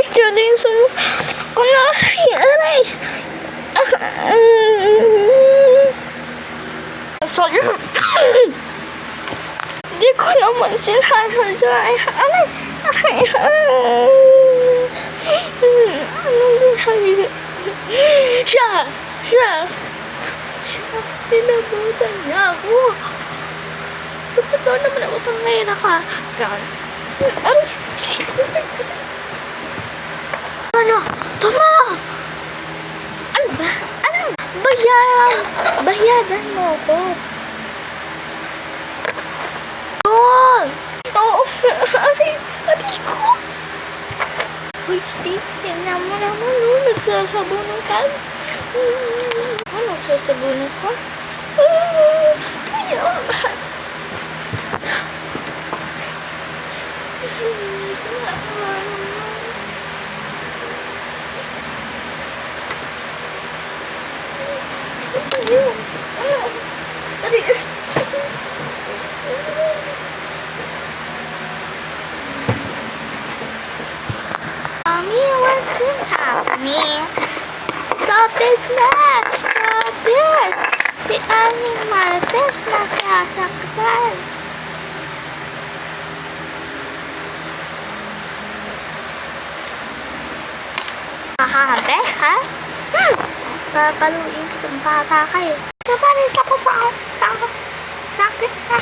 Tuloy sa kunwari, aray. So, yun. Hindi ko naman sinasadya. Aray. Anong ginagawa? Siya. Sinabutan niya ako. Totoo naman ako ngayon ako. Aray. Ano? Tama! Ano ba? Ano? Bayadan mo ako. Oo. Aray ko. Uy, tingnan mo naman, nagsasabunan ka. Nagsasabunan ka? Ayaw. Mommy, what's in me? Stop it na! Stop it! Si Annie Martes nasasaktan. Makakante, ha? Papaluin kitang bata kayo. Napalit ako sa akin, ha?